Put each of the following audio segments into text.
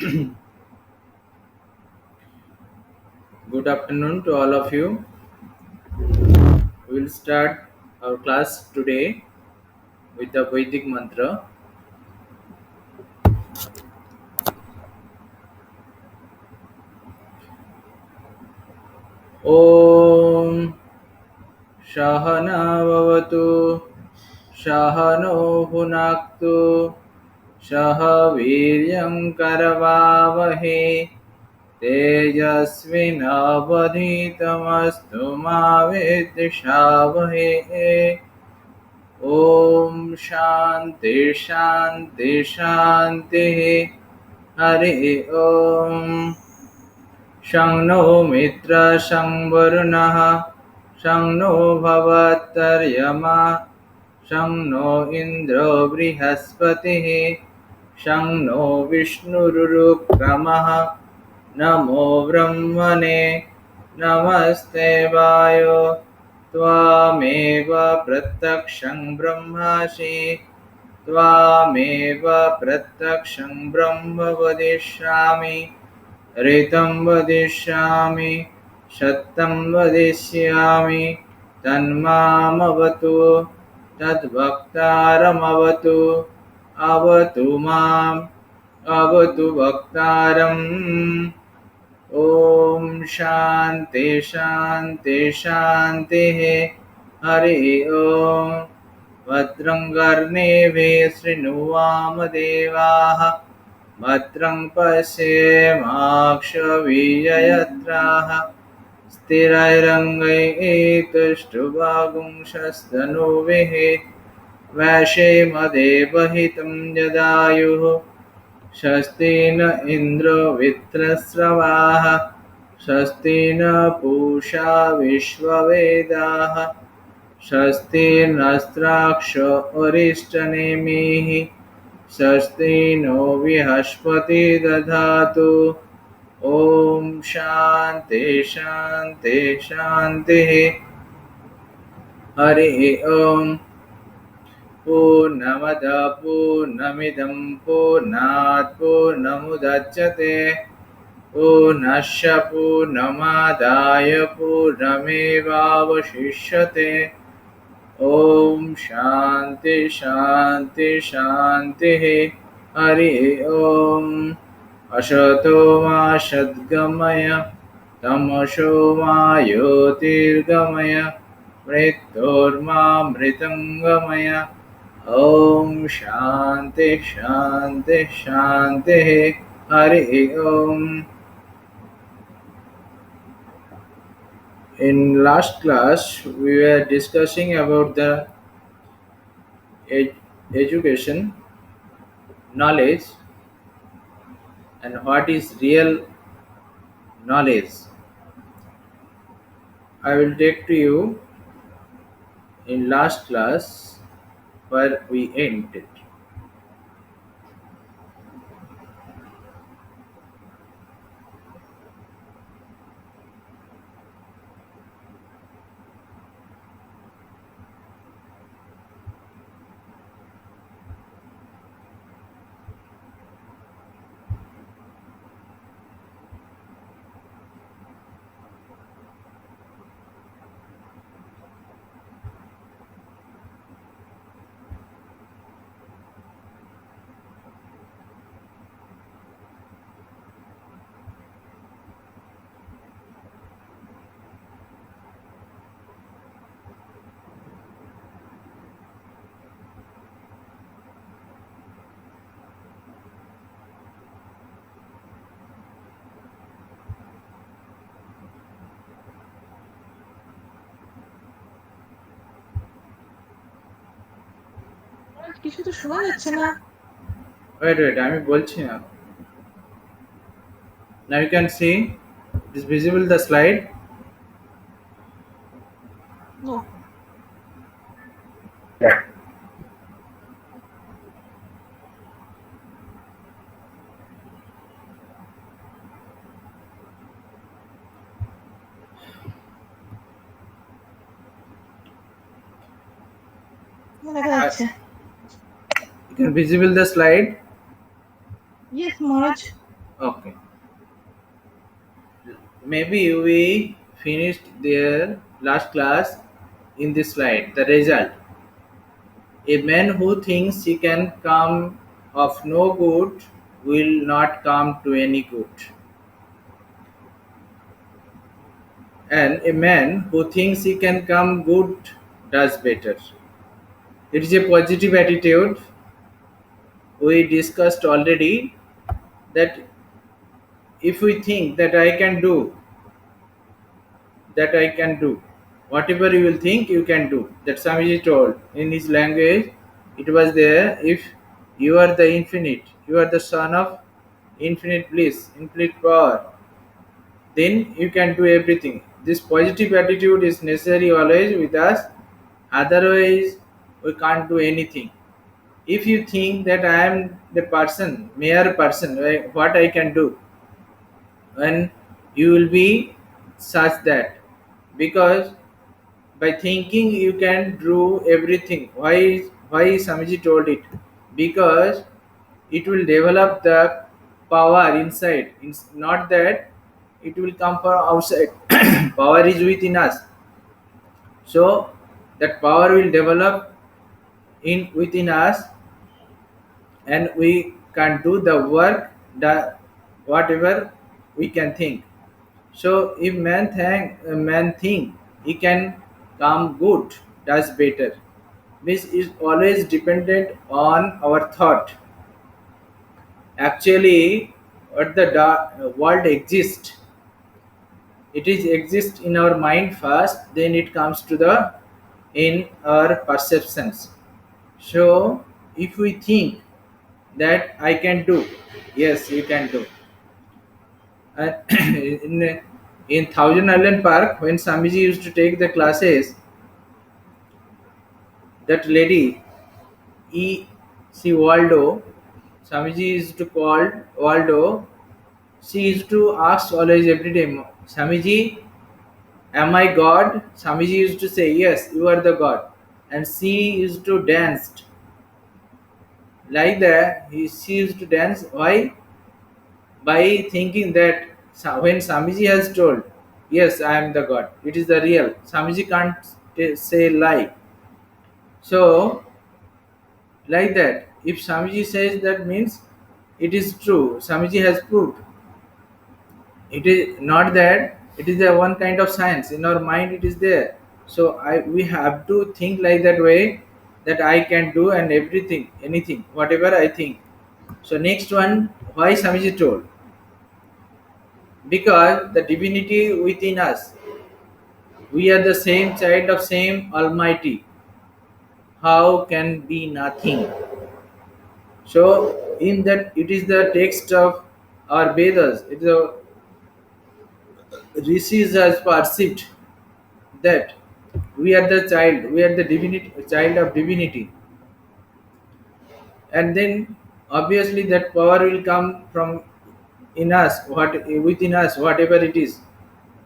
Good afternoon to all of you. We will start our class today with the Vedic mantra. Om Shahana Vavatu Shahano Hunaktu Shahaviryam Karavavahe Tejasvinavadhitamastu Ma Vidishavahe Om Shanti Shanti Shanti Hari Om शं no मित्रः शं वरुणः शं no भवत्तर्यमा शं no इन्द्रो बृहस्पतिः शं no विष्णुरुक्रमः नमो ब्रह्मणे नमस्ते वायो त्वामेव प्रत्यक्षं ब्रह्मासि त्वामेव प्रत्यक्षं ब्रह्म वदिष्यामि ऋतं वदिष्यामि सत्यं वदिष्यामि तन्मामवतु तद्वक्तारमवतु अवतु माम् अवतु वक्तारम् ॐ शान्ति शान्ति शान्तिः हरि ओम् भद्रं कर्णेभिः शृणुयामदेवाः भद्रं पश्येमाक्षभिर्यजत्राः स्थिरैरङ्गैस्तुष्टुवागुंशस्तनूभिः वैशेमदेवहितं जदायुः स्वस्ति न इन्द्रो वृत्रस्रवाः स्वस्ति न पूषा विश्ववेदाः स्वस्ति नस्त्राक्षो अरिष्टनेमिः स्वस्ति नो बृहस्पति दधातु ॐ शान्ति शान्ति शान्तिः हरिः ओम् पूर्णमदः पूर्णमिदं पूर्णात् पूर्णमुदच्यते पूर्णस्य पूर्णमादाय पूर्णमेवावशिष्यते ॐ शान्ति शान्ति शान्तिः हरिः ओम् असतो मा सद्गमय तमसो मा ज्योतिर्गमय मृत्योर्मामृतङ्गमय ॐ शान्ति शान्ति शान्तिः हरिः ओम् In last class, we were discussing about the education, knowledge, and what is real knowledge. I will take to you in last class where we ended. কিছু তো শোনা যাচ্ছে না। Wait, আমি বলছি না. Now you can see, is visible the slide? No. দেখা যাচ্ছে। You can visible the slide? Yes, Maharaj. Okay. Maybe we finished their last class in this slide. The result: a man who thinks he can come of no good will not come to any good, and a man who thinks he can come good does better. It is a positive attitude. We discussed already that if we think that I can do, whatever you will think you can do. That Swamiji told in his language, it was there. If you are the infinite, you are the son of infinite bliss, infinite power, then you can do everything. This positive attitude is necessary always with us. Otherwise, we can't do anything. If you think that I am the person, mere person, what I can do, and you will be such that, because by thinking you can do everything. Why Samiji told it? Because it will develop the power inside. It's not that it will come from outside. Power is within us, so that power will develop in within us, and we can do the work that whatever we can think. So if man think he can come good, does better. This is always dependent on our thought. Actually, what the world exists, it is exist in our mind first, then it comes to the in our perceptions. So if we think that I can do, yes, you can do. And in Thousand Island Park, when Samiji used to take the classes, that lady, E. C. Waldo, Samiji used to call Waldo. She used to ask always every day, Samiji, am I God? Samiji used to say, yes, you are the God. And she used to dance like that. She used to dance. Why? By thinking that when Samiji has told, yes, I am the God, it is the real. Samiji can't say lie. So, like that, if Samiji says that means it is true. Samiji has proved. It is not that it is a one kind of science in our mind. It is there. So we have to think like that way, that I can do and everything, anything, whatever I think. So next one, why Samiji told? Because the divinity within us, we are the same child of same Almighty. How can be nothing? So in that, it is the text of our Vedas. It is the rishis has perceived that we are the child, we are the divinity, child of divinity, and then obviously that power will come from in us, what within us, whatever it is.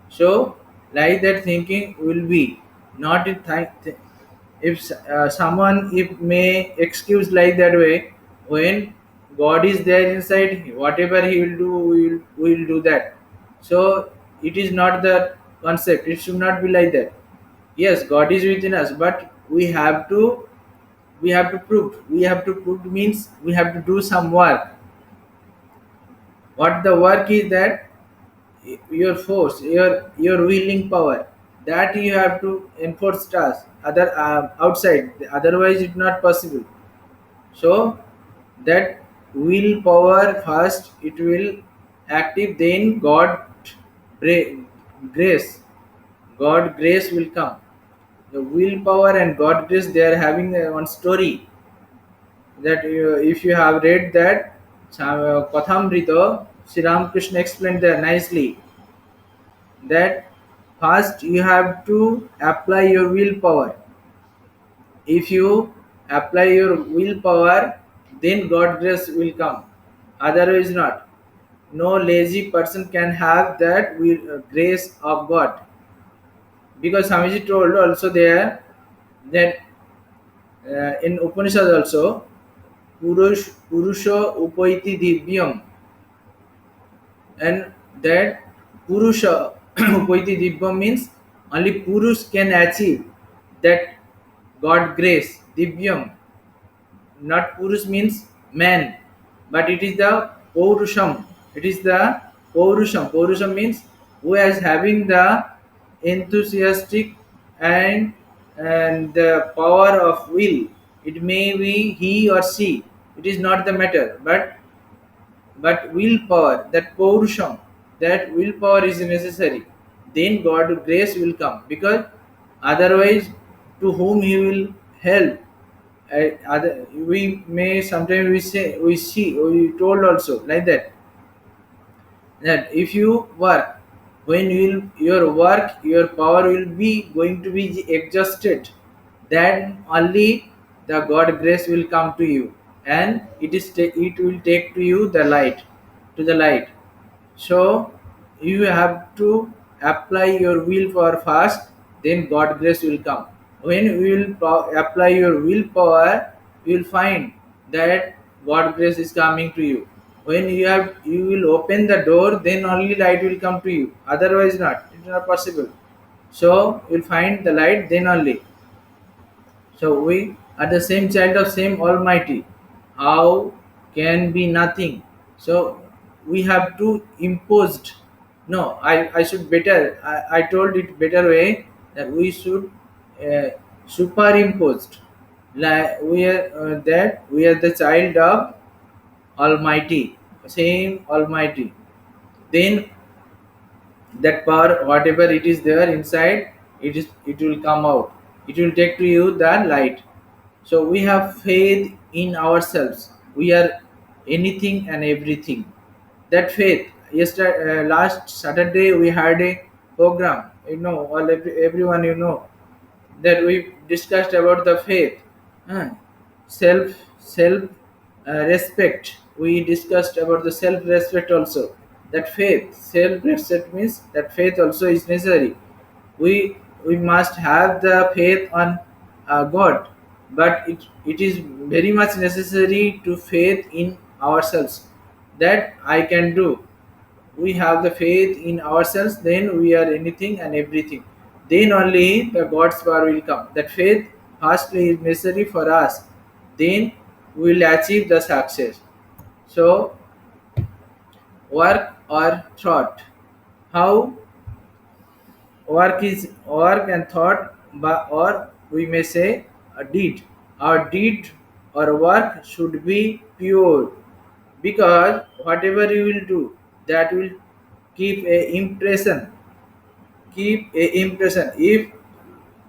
So like that thinking will be not in if someone if may excuse like that way, when God is there inside, whatever he will do, we will do that. So it is not the concept. It should not be like that. Yes, God is within us, but we have to prove means we have to do some work. What the work is, that your force, your willing power, that you have to enforce task other outside, otherwise it's not possible. So that willpower first it will active, then grace, God grace will come. The willpower and God grace, they are having one story, that if you have read that Kathamrita, Sri Ramakrishna explained there nicely, that first you have to apply your willpower. If you apply your willpower, then God grace will come. Otherwise not. No lazy person can have that grace of God. Because Swamiji told also there that in Upanishad also, Purusha Upaiti Divyam. and that Purusha Upaiti Divyam means only Purush can achieve that God grace. Divyam, not Purush means man, but it is the Paurusham. It is the Paurusham. Paurusham means who is having the enthusiastic and the power of will. It may be he or she. It is not the matter, but willpower, that Paurusham, that willpower is necessary. Then God grace will come, because otherwise, to whom He will help. We may sometimes we told also like that if you work, when your work, your power will be going to be exhausted, then only the God grace will come to you, and it will take to you the light, to the light. So you have to apply your willpower first, then God grace will come. When you will apply your willpower, you will find that God grace is coming to you. When you will open the door, then only light will come to you. Otherwise not. It is not possible. So you will find the light then only. So we are the same child of same Almighty. How can be nothing? So we have to imposed. No, I should better. I told it better way that we should superimposed. Like we are that we are the child of Almighty, same Almighty. Then that power, whatever it is there inside, it will come out. It will take to you the light. So we have faith in ourselves. We are anything and everything. That faith. Yesterday, last Saturday, we had a program. Everyone that we discussed about the faith, huh? Self respect. We discussed about the self respect also. That faith, self respect means that faith also is necessary. We must have the faith on God, but it is very much necessary to faith in ourselves, that I can do. We have the faith in ourselves, then we are anything and everything. Then only the God's power will come. That faith firstly is necessary for us. Then we will achieve the success. So work or thought. How work is work and thought, or we may say a deed. Our deed or work should be pure, because whatever you will do, that will keep a impression, if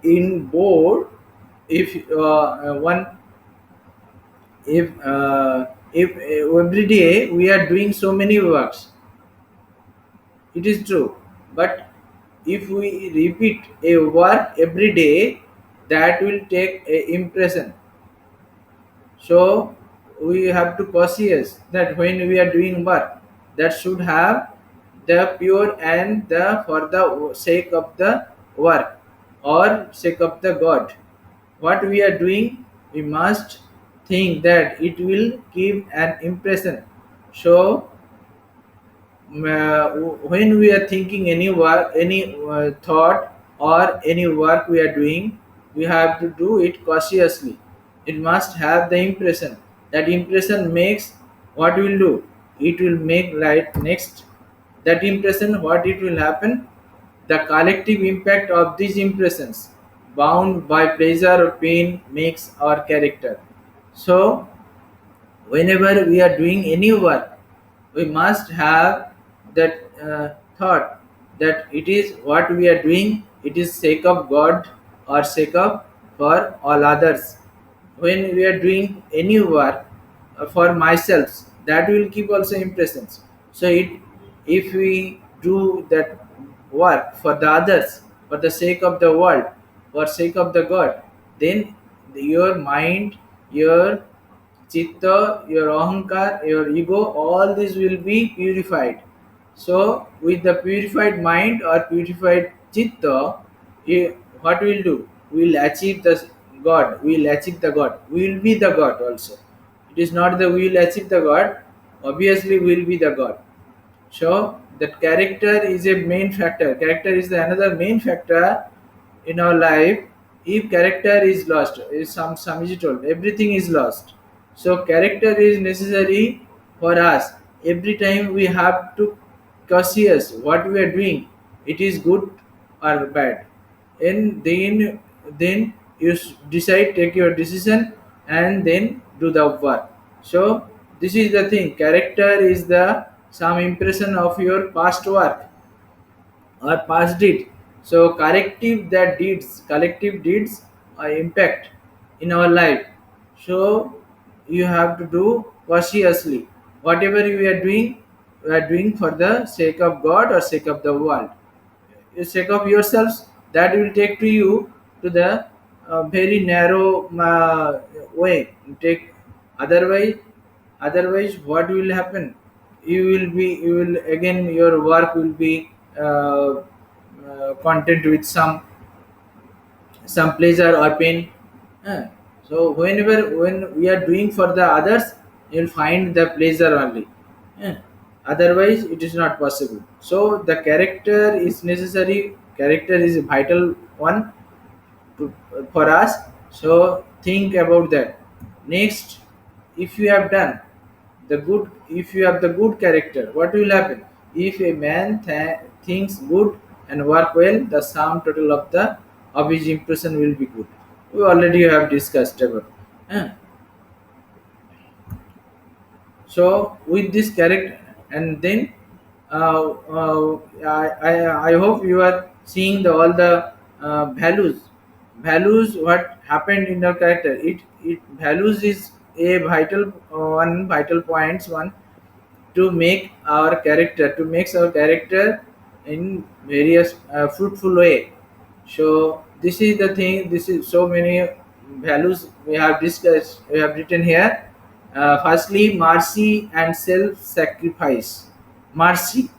in board, if one if every day we are doing so many works, it is true, but if we repeat a work every day, that will take a impression. So we have to cautious that when we are doing work, that should have the pure and the for the sake of the work or sake of the God. What we are doing, we must think that it will give an impression. So when we are thinking any work, any thought or any work we are doing, we have to do it cautiously. It must have the impression. That impression makes what will do. It will make light next. That impression, what it will happen? The collective impact of these impressions, bound by pleasure or pain, makes our character. So whenever we are doing any work, we must have that thought that it is what we are doing, it is sake of God or sake of for all others. When we are doing any work for myself, that will keep also impressions. So if we do that work for the others, for the sake of the world, for sake of the God, then your mind, your chitta, your ahankar, your ego, all this will be purified. So, with the purified mind or purified chitta, what we'll do? We'll achieve the God. We'll achieve the God. We will be the God also. It is not that we will achieve the God. Obviously, we will be the God. So that character is a main factor. Character is the another main factor in our life. If character is lost, is some is told, everything is lost. So character is necessary for us. Every time we have to cautious what we are doing. It is good or bad, and then you decide, take your decision, and then do the work. So this is the thing. Character is the some impression of your past work or past deed. So collective deeds impact in our life. So you have to do cautiously. Whatever you are doing, you are doing for the sake of God or sake of the world. You sake of yourselves, that will take to you to the very narrow way. Take otherwise, otherwise what will happen? You will again, your work will be content with some pleasure or pain. Uh, so when we are doing for the others, you'll find the pleasure only. Uh, Otherwise it is not possible. So the character is necessary. Character is a vital one for us. So think about that. Next, if you have done the good, if you have the good character, what will happen? If a man thinks good and work well, the sum total of his impression will be good. We already have discussed about. Uh, so with this character, and then I hope you are seeing the all the values what happened in your character. It values is a vital one vital points one to make our character, to make our character in various fruitful way. So this is the thing. This is so many values we have discussed, we have written here. Firstly, mercy and self-sacrifice. Mercy,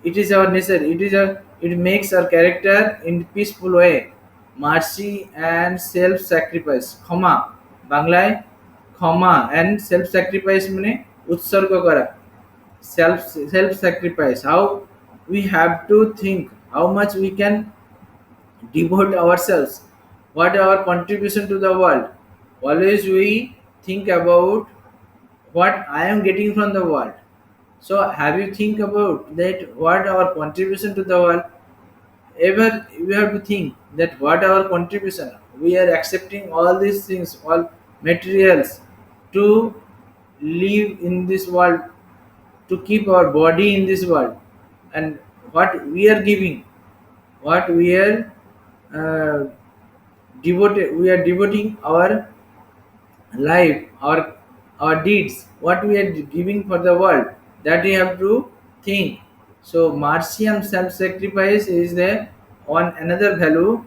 it is our nature. It makes our character in peaceful way. Mercy and self-sacrifice. Khama, বাংলায় ক্ষমা and self-sacrifice মানে উৎসর্গ করা. Self sacrifice, how we have to think how much we can devote ourselves, what our contribution to the world. Always we think about what I am getting from the world. So have you think about that, what our contribution to the world? Ever we have to think that what our contribution, we are accepting all these things, all materials, to live in this world, to keep our body in this world, and what we are giving, what uh, we are devoting our life, our deeds, what we are giving for the world, that we have to think. So mercy and self-sacrifice is the one another value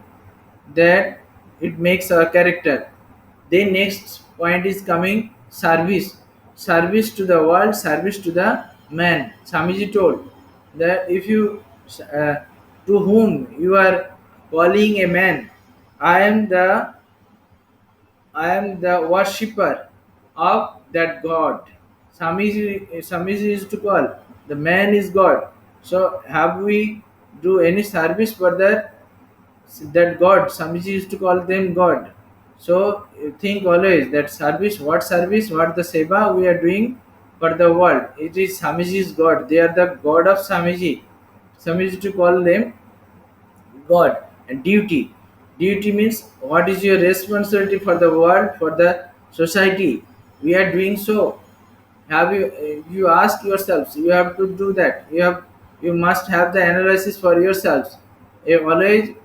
that it makes our character. Then next point is coming service. Service to the world, service to the man. Swamiji told that if you uh, to whom you are calling a man, I am the I am the worshipper of that God. Swamiji used to call the man is God. So have we do any service for that God? Swamiji used to call them God. So think always that service, what the seva we are doing for the world. It is Swamiji's God. They are the God of Swamiji. Swamiji used to call them God. And duty. Duty means what is your responsibility for the world, for the society. We are doing so. Have you? You ask yourselves. You have to do that. You must have the analysis for yourselves. Always,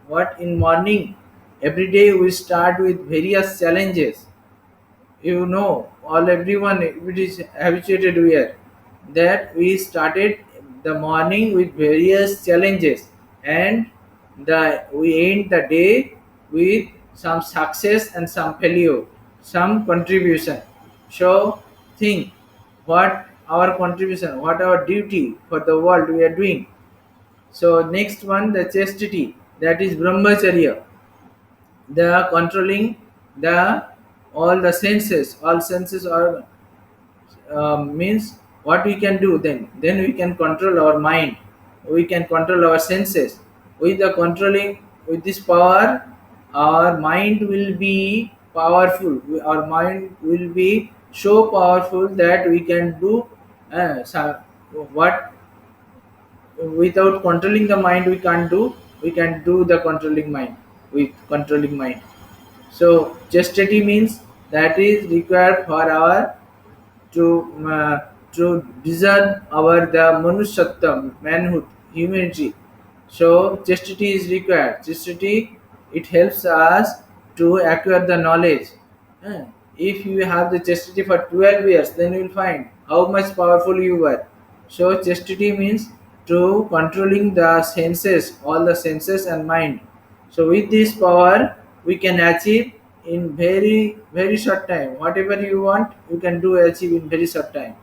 what in morning, every day we start with various challenges. You know, all everyone it is habituated here that we started the morning with various challenges, and the we end the day with some success and some failure, some contribution. So think what our contribution, what our duty for the world we are doing. So next one, the chastity, that is brahmacharya, the controlling the all the senses, all senses are means what we can do then we can control our mind, we can control our senses. With the controlling, with this power, our mind will be powerful, our mind will be so powerful that we can do what without controlling the mind we can't do, we can do the controlling mind with controlling mind. So chastity means that is required for our to to discern our the manushyattva, manhood, humanity. So chastity is required. Chastity, it helps us to acquire the knowledge. Eh, if you have the chastity for 12 years, then you will find how much powerful you were. So chastity means to controlling the senses, all the senses and mind. So with this power, we can achieve in very short time. Whatever you want, you can do achieve in very short time.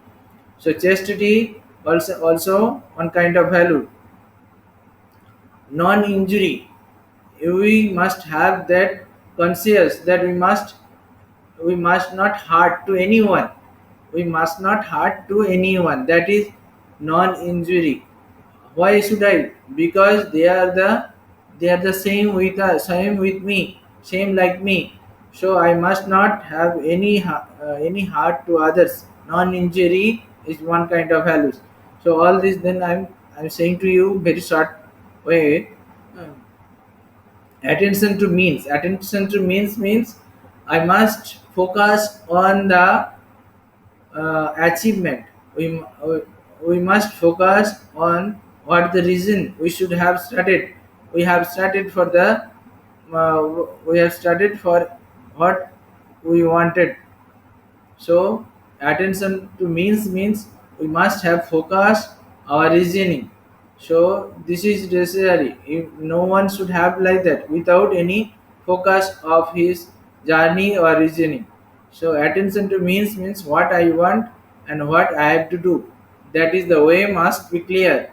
So chastity also one kind of value. Non-injury. We must have that conscious that we must not hurt to anyone, we must not hurt to anyone, that is non-injury. Why should I? Because they are the same with us, same with me, same like me. So I must not have any hurt to others. Non-injury is one kind of values. So all this then I'm saying to you very short way. uh, Attention to means I must focus on the achievement. We must focus on what the reason we should have started. We have started for the we have started for what we wanted. So attention to means we must have focus our reasoning. So this is necessary. If no one should have like that without any focus of his journey or reasoning. So attention to means what I want and what I have to do. That is the way must be clear.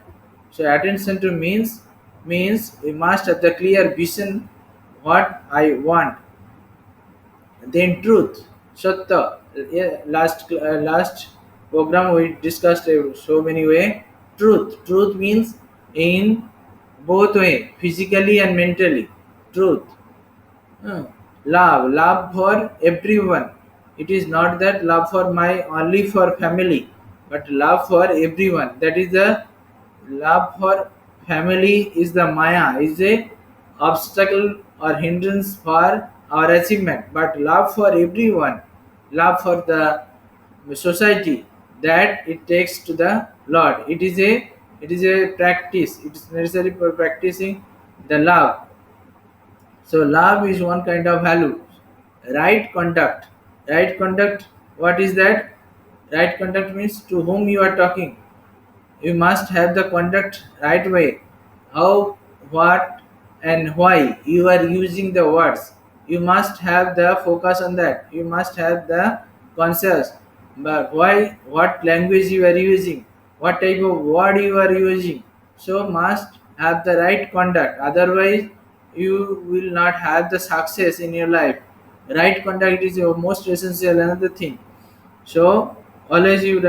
So attention to means we must have the clear vision what I want. Then truth, Satta. Yeah, last program we discussed so many way. Truth means in both way, physically and mentally. Truth. Hmm. Love for everyone. It is not that love for my only for family, but love for everyone. That is the love for family is the Maya, is a obstacle or hindrance for our achievement. But love for everyone, love for the society, that it takes to the Lord. It is a practice. It is necessary for practicing the love. So love is one kind of value. Right conduct. Right conduct. What is that? Right conduct means to whom you are talking. You must have the conduct right way. How, what, and why you are using the words. You must have the focus on that. You must have the conscious. But why, what language you are using, what type of word you are using. So must have the right conduct. Otherwise, you will not have the success in your life. Right conduct is your most essential another thing. So always you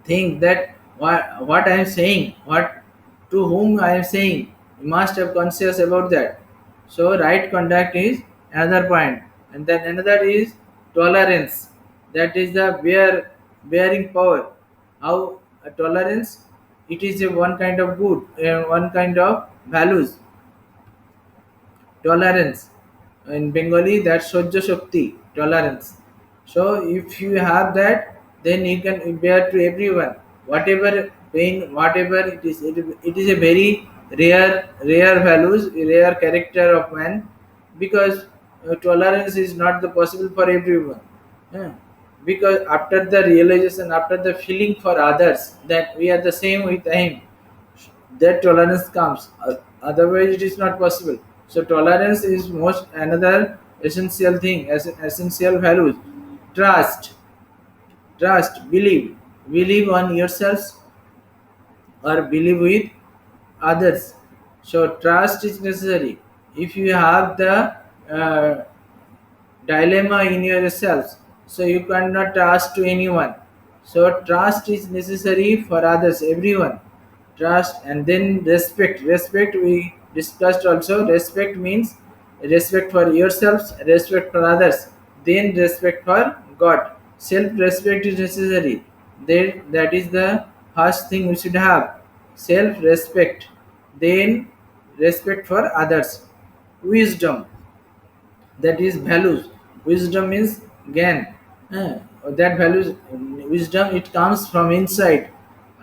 think that what I am saying, what to whom I am saying, you must have conscious about that. So right conduct is another point, and then another is tolerance. That is the bearing power. How tolerance? It is a one kind of good, one kind of values. Tolerance in Bengali, that's Sojya Shakti, tolerance. So if you have that, then you can bear to everyone whatever pain, whatever it is a very rare values, rare character of man, because tolerance is not the possible for everyone. Yeah. Because after the realization, after the feeling for others that we are the same with him, that tolerance comes. Otherwise it is not possible. So tolerance is most another essential thing, as essential values. Trust trust believe on yourselves or believe with others. So trust is necessary. If you have the dilemma in yourselves, so you cannot trust to anyone. So trust is necessary for others, everyone. Trust and then respect. Respect we discussed also. Respect means respect for yourselves, respect for others, then respect for God. Self-respect is necessary. Then that is the first thing we should have. Self-respect, then respect for others. Wisdom, that is values. Wisdom means gain. Uh, that values, wisdom, it comes from inside.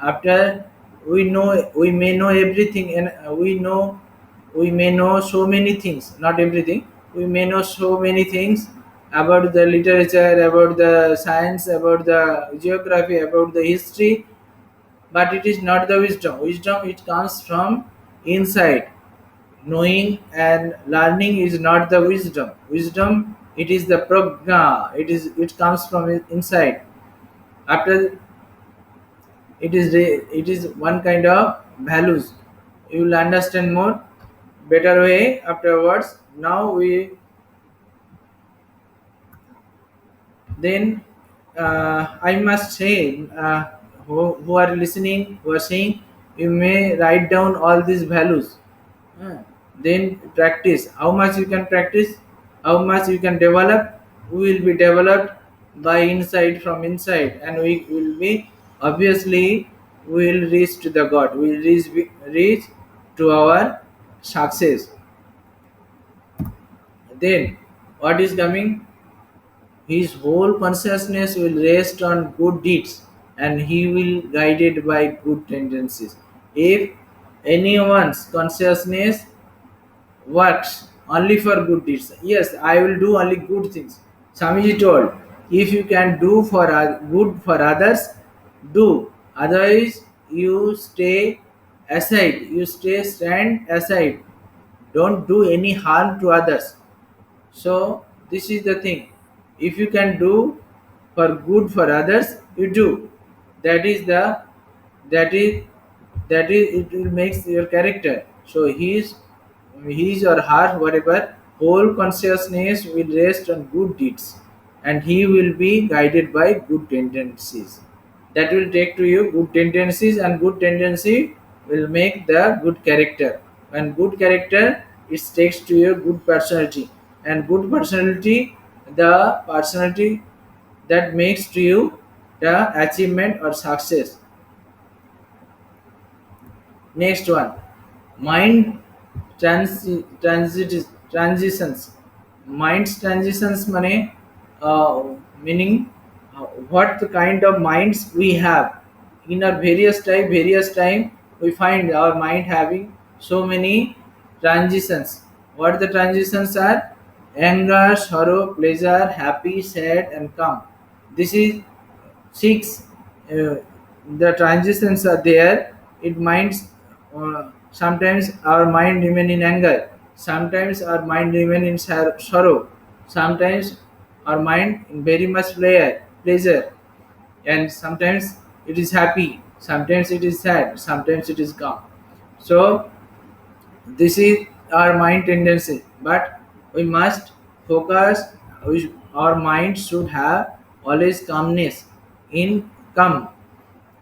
After we may know everything, and we may know so many things, not everything. We may know so many things about the literature, about the science, about the geography, about the history, but it is not the wisdom. Wisdom, it comes from inside. Knowing and learning is not the wisdom. Wisdom, it is the prajna. It comes from inside. After, it is one kind of values. You will understand more better way afterwards. Now we, then I must say, who are listening, who are saying, you may write down all these values. Uh, then practice. How much you can practice, how much you can develop, we will be developed by inside, from inside, and we will be, obviously, we will reach to the God. We will reach to our success. Then what is coming? His whole consciousness will rest on good deeds, and he will guided by good tendencies. If anyone's consciousness works only for good deeds, yes, I will do only good things. Swamiji told, if you can do for good for others, do. Otherwise, you stay aside. You stand aside. Don't do any harm to others. So this is the thing. If you can do for good for others, you do. That is the, that is that is it will makes your character. So his or her, whatever, whole consciousness will rest on good deeds, and he will be guided by good tendencies. That will take to you good tendencies, and good tendency will make the good character. And good character, it takes to your good personality, and good personality, the personality that makes to you the achievement or success. Next one, mind transitions. Minds transitions money, meaning what the kind of minds we have. In our various time, we find our mind having so many transitions. What the transitions are? Anger, sorrow, pleasure, happy, sad, and calm. This is six. The transitions are there. It minds, sometimes our mind remain in anger, sometimes our mind remain in sorrow, sometimes our mind in very much pleasure, and sometimes it is happy, sometimes it is sad, sometimes it is calm. So this is our mind tendency, but we must focus. Our mind should have always calmness in calm.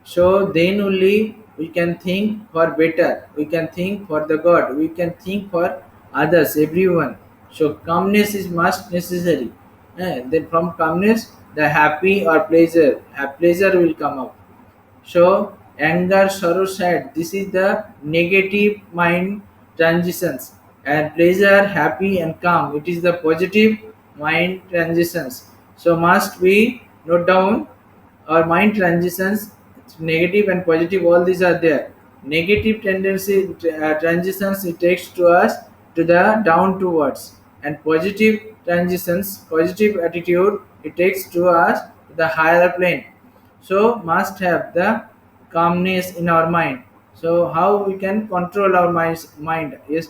So then only we can think for better, we can think for the God, we can think for others, everyone. So calmness is must necessary. Then from calmness, the happy or pleasure will come out. So anger, sorrow, sad, this is the negative mind transitions. And pleasure, happy and calm, it is the positive mind transitions. So must we note down our mind transitions, negative and positive, all these are there. Negative tendency, transitions, it takes to us to the down towards, and positive transitions, positive attitude, it takes to us to the higher plane. So must have the calmness in our mind. So how we can control our mind? Yes,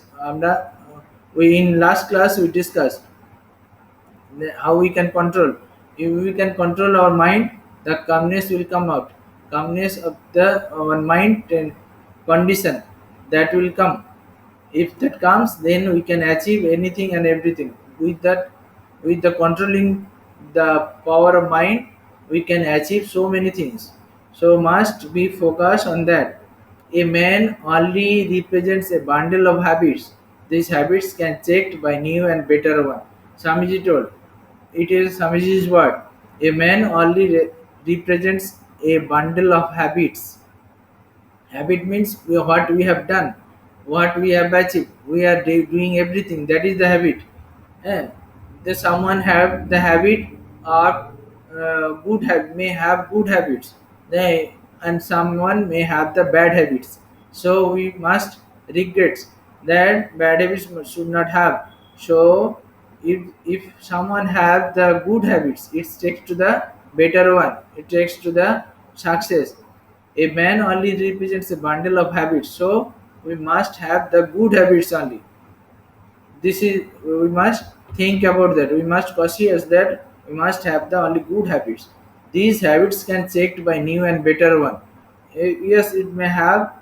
we in last class we discussed how we can control. If we can control our mind, the calmness will come out. Calmness of the our mind and condition, that will come. If that comes, then we can achieve anything and everything with that. With the controlling the power of mind, we can achieve so many things. So must be focused on that. A man only represents a bundle of habits. These habits can checked by new and better one. Swamiji told. It is Swamiji's word. A man only represents a bundle of habits. Habit means what we have done, what we have achieved. We are doing everything. That is the habit. Eh, the someone have the habit of may have good habits. And someone may have the bad habits. So we must regret that bad habits should not have. So if someone have the good habits, it takes to the better one. It takes to the success. A man only represents a bundle of habits, so we must have the good habits only. This is we must think about that. We must cautious that we must have the only good habits. These habits can checked by new and better one. Yes, it may have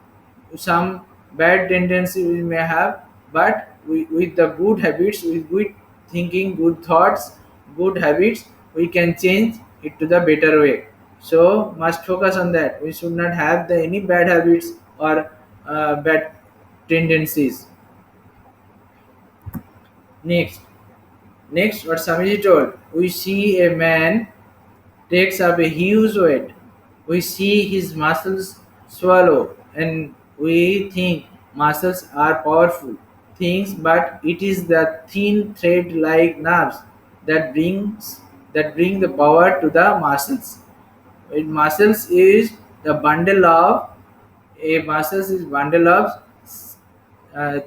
some bad tendency we may have, but with the good habits, with good thinking, good thoughts, good habits, we can change it to the better way. So must focus on that. We should not have the any bad habits or bad tendencies. Next. Next, what Swamiji told, we see a man takes up a huge weight. We see his muscles swallow, and we think muscles are powerful things, but it is the thin thread-like nerves that bring the power to the muscles. Muscles is the bundle of a muscles is bundle of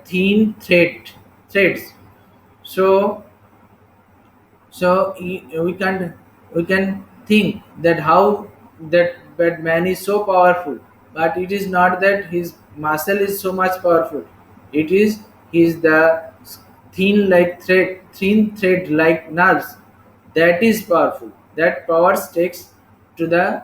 thin threads. So we can think that how that man is so powerful, but it is not that his muscle is so much powerful. It is his the thin thread like nerves that is powerful. That power takes to the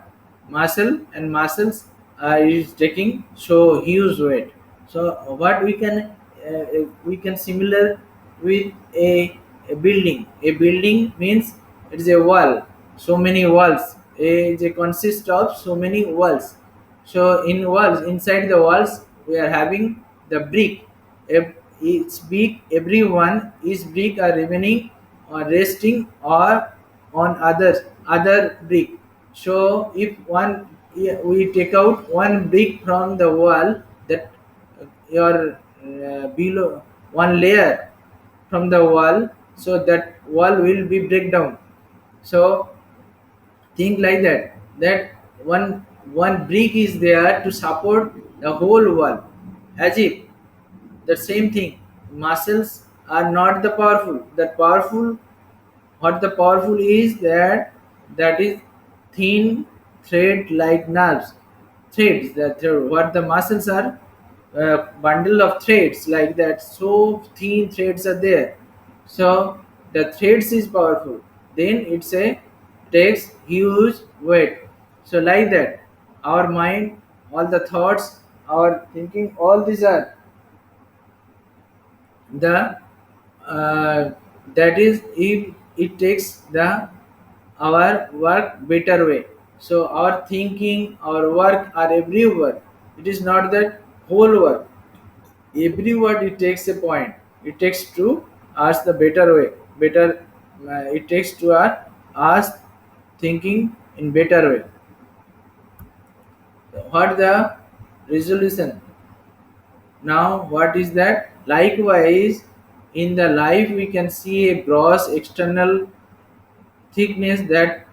muscle, and muscles is taking so huge weight. So what we can similar with a building. A building means it is a wall, so many walls. It consists of so many walls. So in walls, inside the walls, we are having the brick. Each brick, everyone is brick are remaining or resting or on other brick. So if one we take out one brick from the wall, that your below one layer from the wall, so that wall will be break down. So think like that one brick is there to support the whole wall, as if the same thing. Muscles are not the powerful. That powerful, what the powerful is, that is thin thread like nerves. Threads, what the muscles are, bundle of threads like that. So thin threads are there. So the threads is powerful. Then it's a takes huge weight. So like that, our mind, all the thoughts, our thinking, all these are the that is if it takes the our work better way. So our thinking, our work are everywhere. It is not that whole work. Everywhere it takes a point. It takes to us the better way. Better it takes to us thinking in better way. What the resolution? Now, what is that? Likewise, in the life we can see a gross external thickness that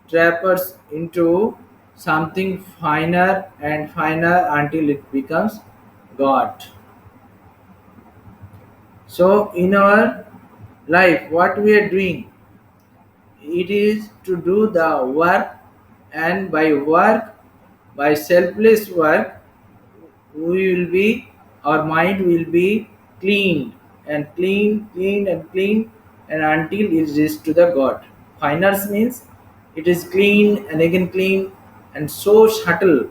traps into something finer and finer until it becomes God. So, in our life, what we are doing, it is to do the work, and by work, by selfless work, we will be our mind will be cleaned and clean and until it reaches to the God. Finals means it is clean and again clean and so subtle.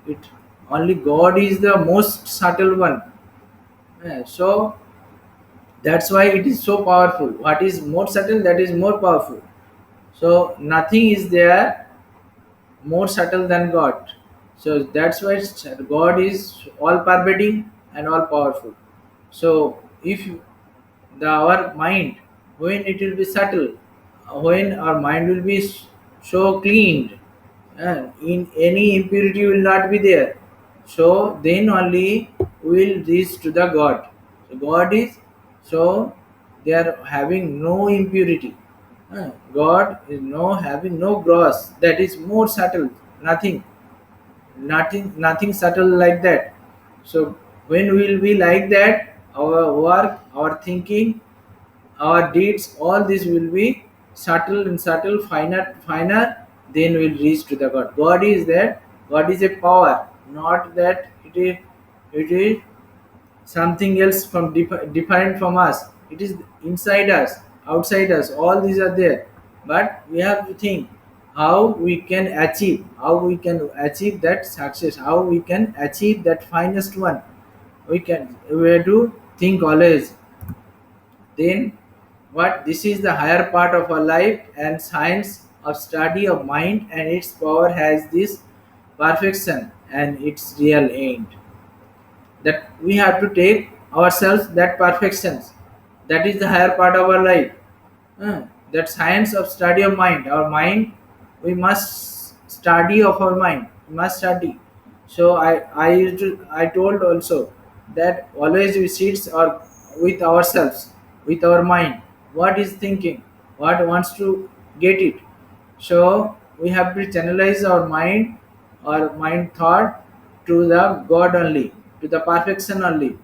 It only God is the most subtle one. So that's why it is so powerful. What is more subtle, that is more powerful. So nothing is there more subtle than God. So that's why God is all pervading and all powerful. So if our mind, when it will be subtle, when our mind will be so cleaned, and in any impurity will not be there, so then only we will reach to the God. So God is, so they are having no impurity. God is no having no gross, that is more subtle, nothing, nothing subtle like that. So when we will be like that, our work, our thinking, our deeds, all this will be subtle and subtle, finer, then we'll reach to the God. God is that, God is a power, not that it is something else from different from us. It is inside us, outside us, all these are there. But we have to think how we can achieve, that success, how we can achieve that finest one. We have to think always. Then what, this is the higher part of our life, and science of study of mind and its power has this perfection and its real end, that we have to take ourselves that perfections, that is the higher part of our life. That science of study of mind, our mind, we must study of our mind, we must study. So I told also that always we sit or with ourselves, with our mind, what is thinking, what wants to get it. So we have to channelize our mind or mind thought to the God only, to the perfection only.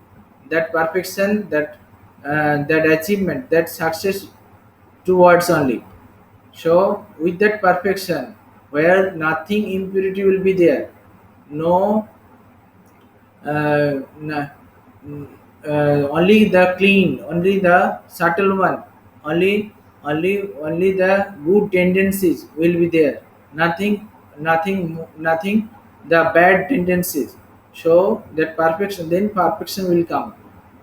That perfection, that achievement, that success towards only. So with that perfection, where nothing impurity will be there, no n- only the clean, only the subtle one, only only the good tendencies will be there. Nothing, nothing the bad tendencies. So that perfection, then perfection will come.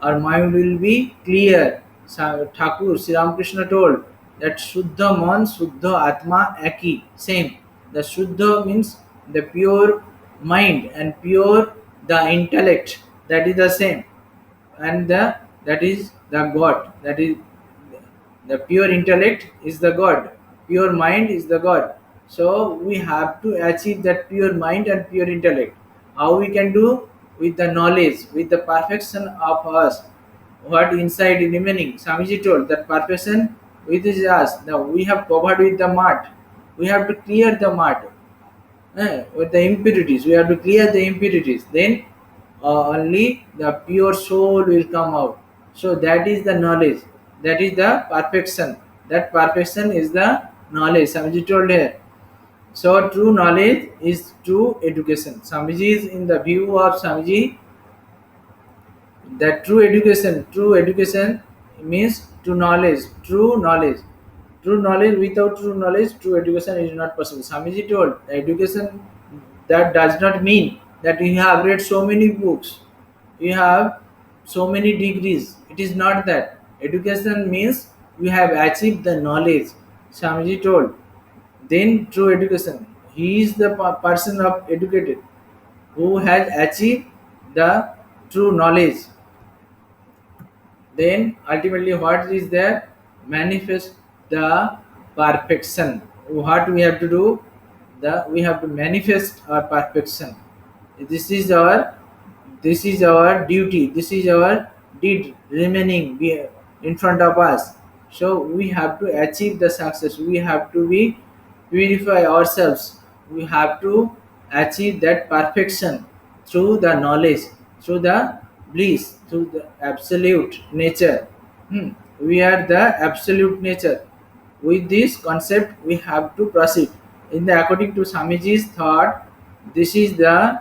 Our mind will be clear. Thakur Sri Ramakrishna told that Shuddha Man, Shuddha Atma Eki, same. The Shuddha means the pure mind and pure the intellect, that is the same, and that is the God, that is the pure intellect is the God, pure mind is the God. So we have to achieve that pure mind and pure intellect. How we can do? With the knowledge, with the perfection of us, what inside remaining. Swamiji told that perfection within us. Now we have covered with the mud. We have to clear the mud, with the impurities. We have to clear the impurities. Then only the pure soul will come out. So that is the knowledge. That is the perfection. That perfection is the knowledge. Swamiji told here. So true knowledge is true education. Swamiji is in the view of Swamiji that true education means true knowledge, true knowledge. Without true knowledge, true education is not possible. Swamiji told education, that does not mean that you have read so many books, you have so many degrees. It is not that. Education means you have achieved the knowledge. Swamiji told, then true education, he is the person of educated who has achieved the true knowledge. Then ultimately what is there? Manifest the perfection. What we have to do? We have to manifest our perfection. This is our this is our duty. This is our deed remaining in front of us. So we have to achieve the success. We have to be purify ourselves. We have to achieve that perfection through the knowledge, through the bliss, through the absolute nature. We are the absolute nature. With this concept, we have to proceed. In the according to Swamiji's thought, this is the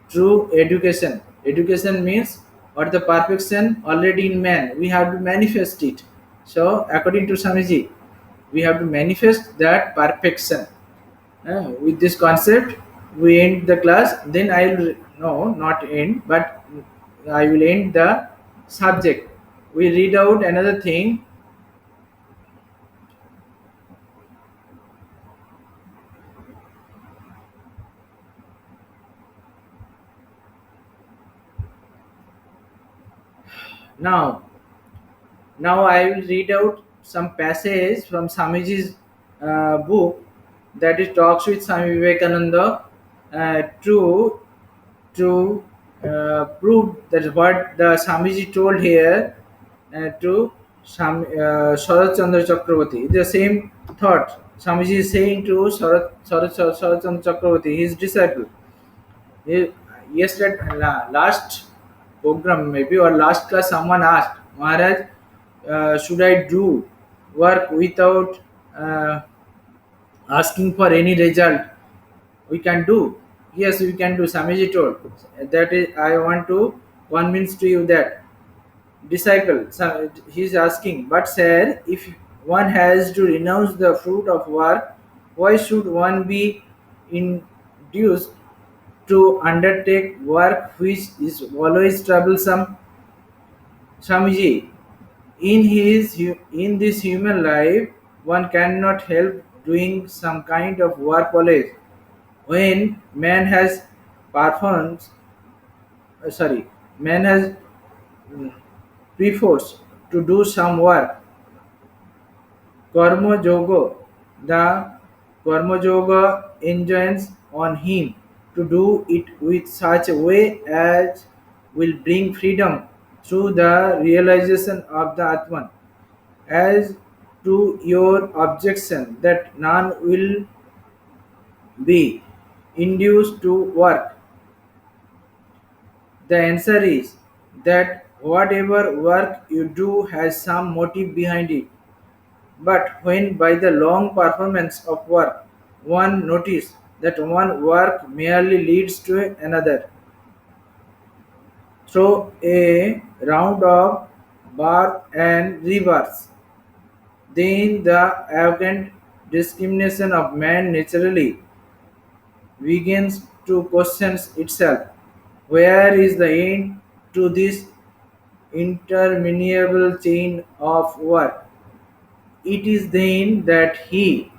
true education. Education means what the perfection already in man. We have to manifest it. So according to Swamiji, we have to manifest that perfection. With this concept, we end the class. Then I will, no, not end, but I will end the subject. We read out another thing. Now, now I will read out some passage from Swamiji's book that is talks with Swami Vivekananda to prove that what the Swamiji told here to Sharat Chandra Chakravarti. The same thought Swamiji is saying to Sharat Chandra Chakravarti, his disciple. He- Yesterday, last program maybe or last class, someone asked Maharaj, should I do work without uh, asking for any result? We can do. Yes, we can do. Samiji told. That is, I want to convince to you that disciple. So he's asking, but sir, if one has to renounce the fruit of work, why should one be induced to undertake work which is always troublesome? Swamiji, in this human life, one cannot help doing some kind of work always. When man has performed, sorry, man has mm, preforce to do some work, karma yoga, the karma yoga enjoins on him to do it with such a way as will bring freedom through the realization of the Atman. As to your objection that none will be induced to work, the answer is that whatever work you do has some motive behind it. But when by the long performance of work one notices that one work merely leads to another through a round of birth and rebirth, then the arrogant discrimination of man naturally begins to question itself. Where is the end to this interminable chain of work? It is then that he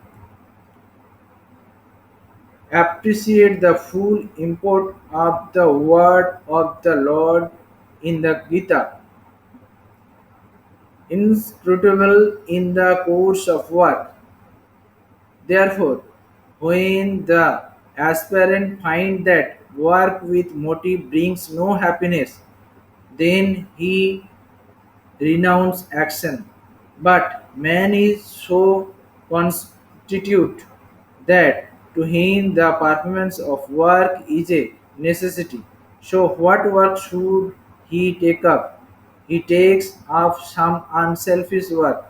appreciates the full import of the word of the Lord in the Gita, inscrutable in the course of work. Therefore, when the aspirant finds that work with motive brings no happiness, then he renounces action. But man is so constituted that to him the performance of work is a necessity. So, what work should he take up? He takes up some unselfish work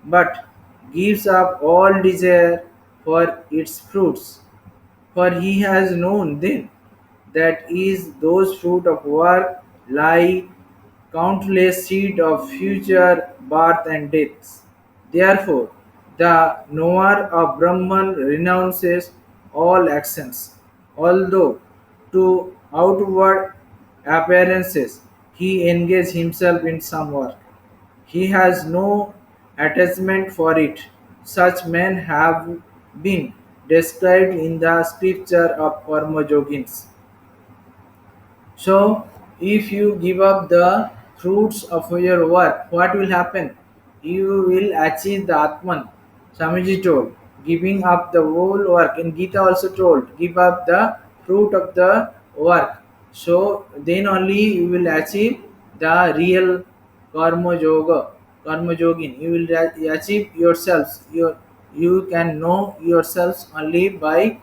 but gives up all desire for its fruits. For he has known then that is those fruit of work lie countless seed of future birth and deaths. Therefore, the knower of Brahman renounces all actions, although to outward appearances he engages himself in some work. He has no attachment for it. Such men have been described in the scripture of Karma Yogins. So, if you give up the fruits of your work, what will happen? You will achieve the Atman. Swamiji told, giving up the whole work. In Gita also told, give up the fruit of the work. So, then only you will achieve the real karma yoga, karma yogin. You will achieve yourselves. You can know yourselves only by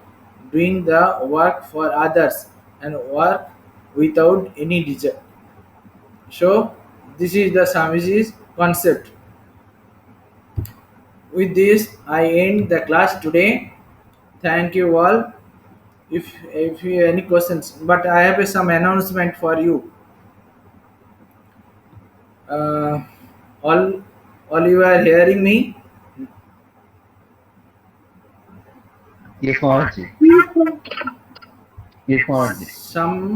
doing the work for others and work without any desire. So this is the Swamiji's concept. With this, I end the class today. Thank you all. If you have any questions, but I have some announcement for you. Uh, all all you are hearing me. Yes, Maharaj ji. Yes, Maharaj ji. Some